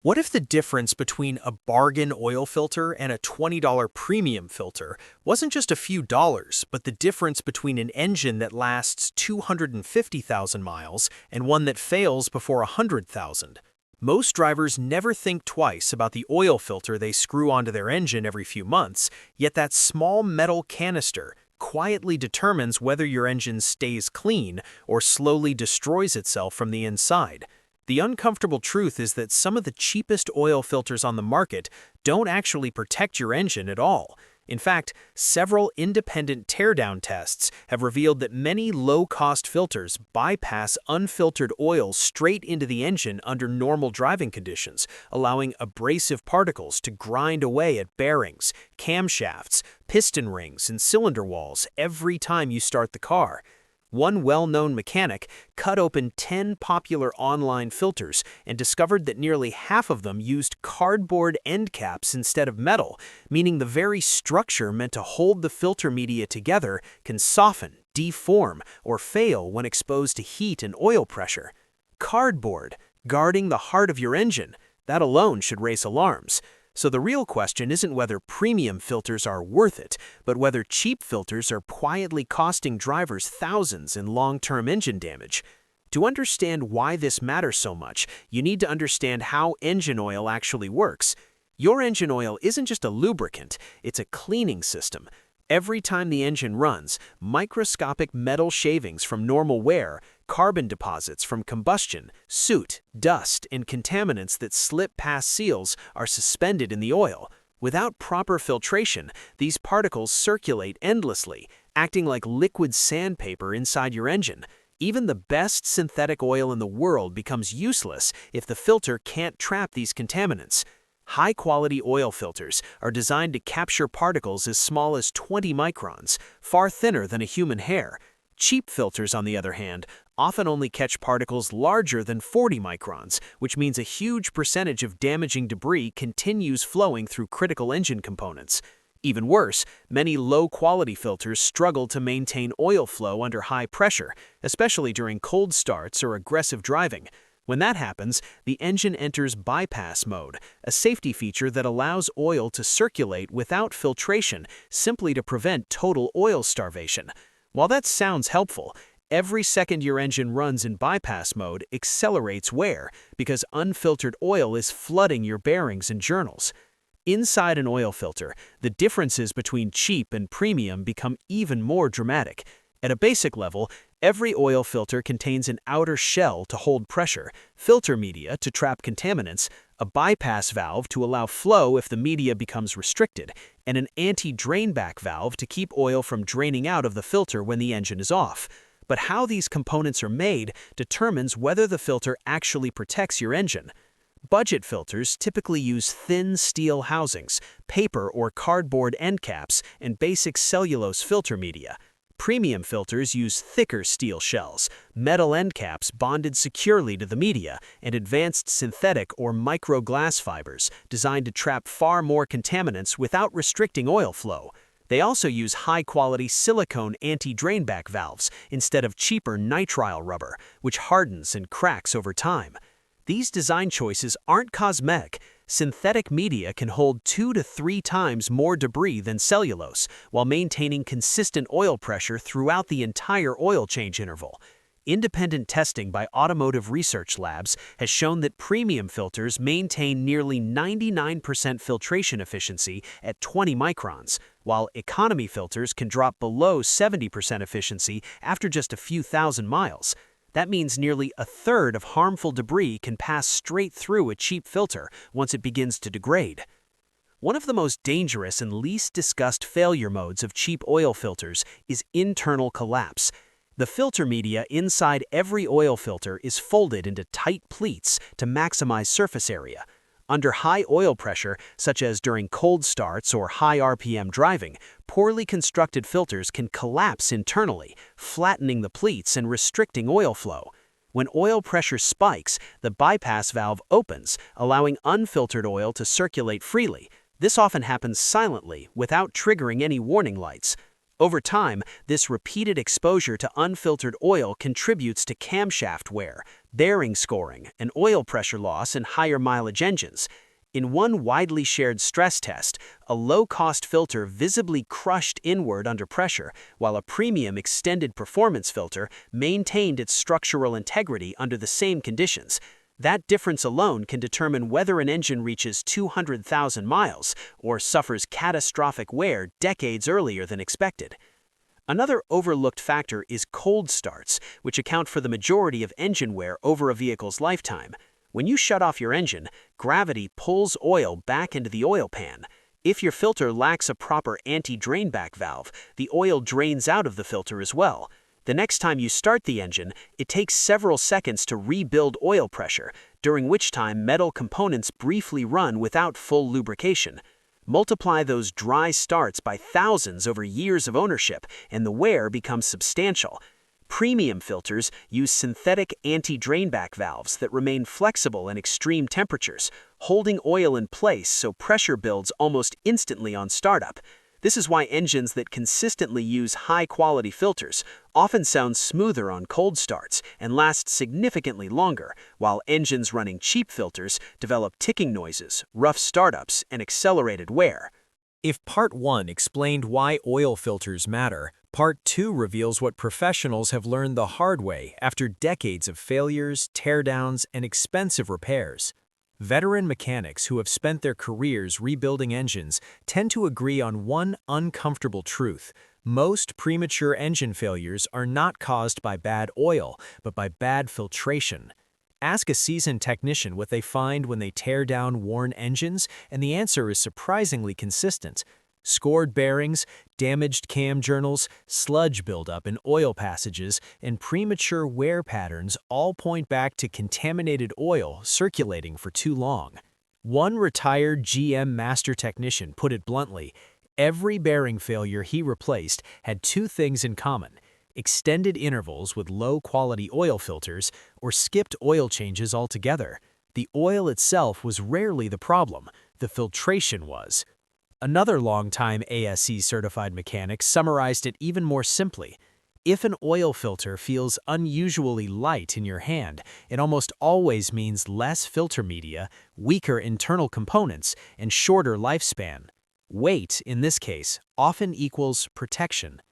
What if the difference between a bargain oil filter and a $20 premium filter wasn't just a few dollars, but the difference between an engine that lasts 250,000 miles and one that fails before 100,000? Most drivers never think twice about the oil filter they screw onto their engine every few months, yet that small metal canister quietly determines whether your engine stays clean or slowly destroys itself from the inside. The uncomfortable truth is that some of the cheapest oil filters on the market don't actually protect your engine at all. In fact, several independent teardown tests have revealed that many low-cost filters bypass unfiltered oil straight into the engine under normal driving conditions, allowing abrasive particles to grind away at bearings, camshafts, piston rings, and cylinder walls every time you start the car. One well-known mechanic cut open 10 popular online filters and discovered that nearly half of them used cardboard end caps instead of metal, meaning the very structure meant to hold the filter media together can soften, deform, or fail when exposed to heat and oil pressure. Cardboard, guarding the heart of your engine, that alone should raise alarms. So the real question isn't whether premium filters are worth it, but whether cheap filters are quietly costing drivers thousands in long-term engine damage. To understand why this matters so much, you need to understand how engine oil actually works. Your engine oil isn't just a lubricant, it's a cleaning system. Every time the engine runs, microscopic metal shavings from normal wear, carbon deposits from combustion, soot, dust, and contaminants that slip past seals are suspended in the oil. Without proper filtration, these particles circulate endlessly, acting like liquid sandpaper inside your engine. Even the best synthetic oil in the world becomes useless if the filter can't trap these contaminants. High-quality oil filters are designed to capture particles as small as 20 microns, far thinner than a human hair. Cheap filters, on the other hand, often only catch particles larger than 40 microns, which means a huge percentage of damaging debris continues flowing through critical engine components. Even worse, many low-quality filters struggle to maintain oil flow under high pressure, especially during cold starts or aggressive driving. When that happens, the engine enters bypass mode, a safety feature that allows oil to circulate without filtration simply to prevent total oil starvation. While that sounds helpful, every second your engine runs in bypass mode accelerates wear because unfiltered oil is flooding your bearings and journals. Inside an oil filter, the differences between cheap and premium become even more dramatic. At a basic level, every oil filter contains an outer shell to hold pressure, filter media to trap contaminants, a bypass valve to allow flow if the media becomes restricted, and an anti-drainback valve to keep oil from draining out of the filter when the engine is off. But how these components are made determines whether the filter actually protects your engine. Budget filters typically use thin steel housings, paper or cardboard end caps, and basic cellulose filter media. Premium filters use thicker steel shells, metal end caps bonded securely to the media, and advanced synthetic or microglass fibers designed to trap far more contaminants without restricting oil flow. They also use high-quality silicone anti-drainback valves instead of cheaper nitrile rubber, which hardens and cracks over time. These design choices aren't cosmetic. Synthetic media can hold 2 to 3 times more debris than cellulose, while maintaining consistent oil pressure throughout the entire oil change interval. Independent testing by automotive research labs has shown that premium filters maintain nearly 99% filtration efficiency at 20 microns, while economy filters can drop below 70% efficiency after just a few thousand miles. That means nearly a third of harmful debris can pass straight through a cheap filter once it begins to degrade. One of the most dangerous and least discussed failure modes of cheap oil filters is internal collapse. The filter media inside every oil filter is folded into tight pleats to maximize surface area. Under high oil pressure, such as during cold starts or high RPM driving, poorly constructed filters can collapse internally, flattening the pleats and restricting oil flow. When oil pressure spikes, the bypass valve opens, allowing unfiltered oil to circulate freely. This often happens silently, without triggering any warning lights. Over time, this repeated exposure to unfiltered oil contributes to camshaft wear, bearing scoring, and oil pressure loss in higher mileage engines. In one widely shared stress test, a low-cost filter visibly crushed inward under pressure, while a premium extended performance filter maintained its structural integrity under the same conditions. That difference alone can determine whether an engine reaches 200,000 miles or suffers catastrophic wear decades earlier than expected. Another overlooked factor is cold starts, which account for the majority of engine wear over a vehicle's lifetime. When you shut off your engine, gravity pulls oil back into the oil pan. If your filter lacks a proper anti-drainback valve, the oil drains out of the filter as well. The next time you start the engine, it takes several seconds to rebuild oil pressure, during which time metal components briefly run without full lubrication. Multiply those dry starts by thousands over years of ownership, and the wear becomes substantial. Premium filters use synthetic anti-drainback valves that remain flexible in extreme temperatures, holding oil in place so pressure builds almost instantly on startup. This is why engines that consistently use high-quality filters often sound smoother on cold starts and last significantly longer, while engines running cheap filters develop ticking noises, rough startups, and accelerated wear. If Part 1 explained why oil filters matter, Part 2 reveals what professionals have learned the hard way after decades of failures, teardowns, and expensive repairs. Veteran mechanics who have spent their careers rebuilding engines tend to agree on one uncomfortable truth. Most premature engine failures are not caused by bad oil, but by bad filtration. Ask a seasoned technician what they find when they tear down worn engines, and the answer is surprisingly consistent. Scored bearings, damaged cam journals, sludge buildup in oil passages, and premature wear patterns all point back to contaminated oil circulating for too long. One retired GM master technician put it bluntly, every bearing failure he replaced had two things in common: extended intervals with low-quality oil filters or skipped oil changes altogether. The oil itself was rarely the problem, the filtration was. Another longtime ASE-certified mechanic summarized it even more simply. If an oil filter feels unusually light in your hand, it almost always means less filter media, weaker internal components, and shorter lifespan. Weight, in this case, often equals protection.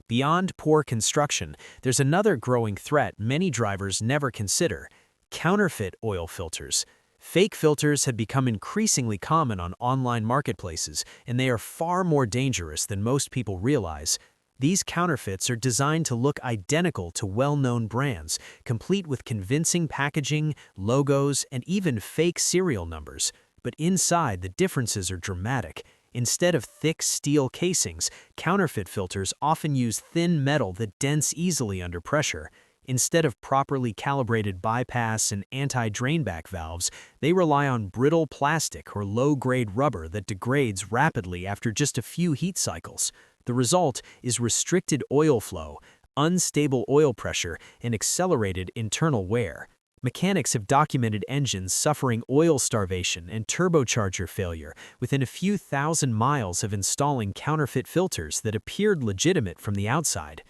Beyond poor construction, there's another growing threat many drivers never consider: counterfeit oil filters. Fake filters have become increasingly common on online marketplaces, and they are far more dangerous than most people realize. These counterfeits are designed to look identical to well-known brands, complete with convincing packaging, logos, and even fake serial numbers. But inside, the differences are dramatic. Instead of thick steel casings, counterfeit filters often use thin metal that dents easily under pressure. Instead of properly calibrated bypass and anti-drainback valves, they rely on brittle plastic or low-grade rubber that degrades rapidly after just a few heat cycles. The result is restricted oil flow, unstable oil pressure, and accelerated internal wear. Mechanics have documented engines suffering oil starvation and turbocharger failure within a few thousand miles of installing counterfeit filters that appeared legitimate from the outside.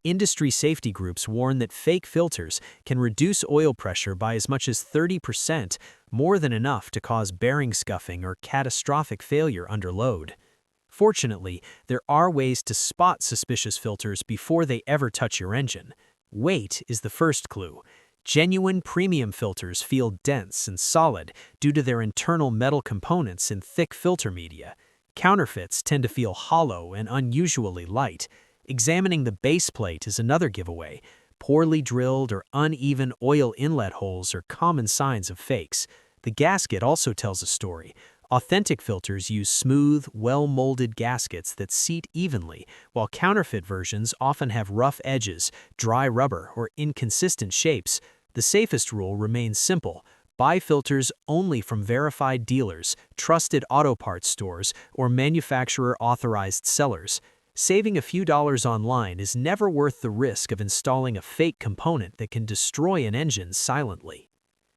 Industry safety groups warn that fake filters can reduce oil pressure by as much as 30%, more than enough to cause bearing scuffing or catastrophic failure under load. Fortunately, there are ways to spot suspicious filters before they ever touch your engine. Weight is the first clue. Genuine premium filters feel dense and solid due to their internal metal components and thick filter media. Counterfeits tend to feel hollow and unusually light. Examining the base plate is another giveaway. Poorly drilled or uneven oil inlet holes are common signs of fakes. The gasket also tells a story. Authentic filters use smooth, well-molded gaskets that seat evenly, while counterfeit versions often have rough edges, dry rubber, or inconsistent shapes. The safest rule remains simple: buy filters only from verified dealers, trusted auto parts stores, or manufacturer-authorized sellers. Saving a few dollars online is never worth the risk of installing a fake component that can destroy an engine silently.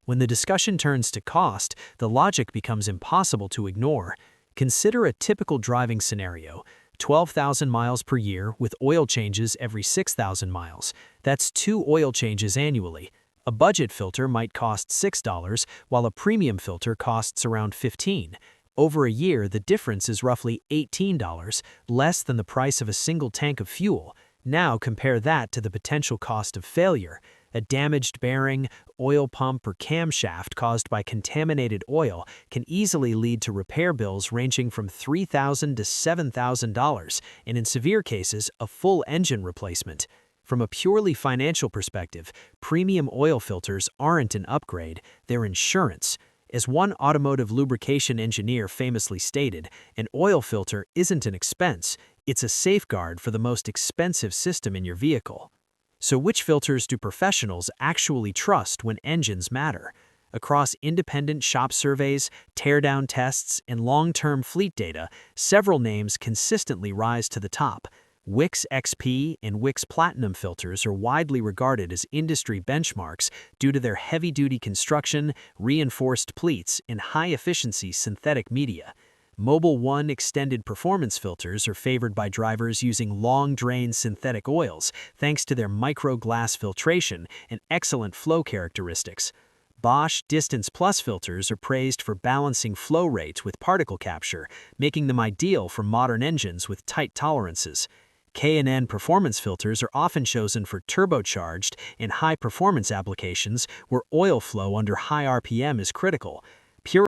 When the discussion turns to cost, the logic becomes impossible to ignore. Consider a typical driving scenario. 12,000 miles per year with oil changes every 6,000 miles. That's 2 oil changes annually. A budget filter might cost $6, while a premium filter costs around $15. Over a year, the difference is roughly $18, less than the price of a single tank of fuel. Now compare that to the potential cost of failure. A damaged bearing, oil pump, or camshaft caused by contaminated oil can easily lead to repair bills ranging from $3,000 to $7,000, and in severe cases, a full engine replacement. From a purely financial perspective, premium oil filters aren't an upgrade, they're insurance. As one automotive lubrication engineer famously stated, an oil filter isn't an expense, it's a safeguard for the most expensive system in your vehicle. So which filters do professionals actually trust when engines matter? Across independent shop surveys, teardown tests, and long-term fleet data, several names consistently rise to the top. Wix XP and Wix Platinum filters are widely regarded as industry benchmarks due to their heavy-duty construction, reinforced pleats, and high-efficiency synthetic media. Mobil 1 extended performance filters are favored by drivers using long-drain synthetic oils thanks to their micro-glass filtration and excellent flow characteristics. Bosch Distance Plus filters are praised for balancing flow rates with particle capture, making them ideal for modern engines with tight tolerances. K&N performance filters are often chosen for turbocharged and high-performance applications where oil flow under high RPM is critical.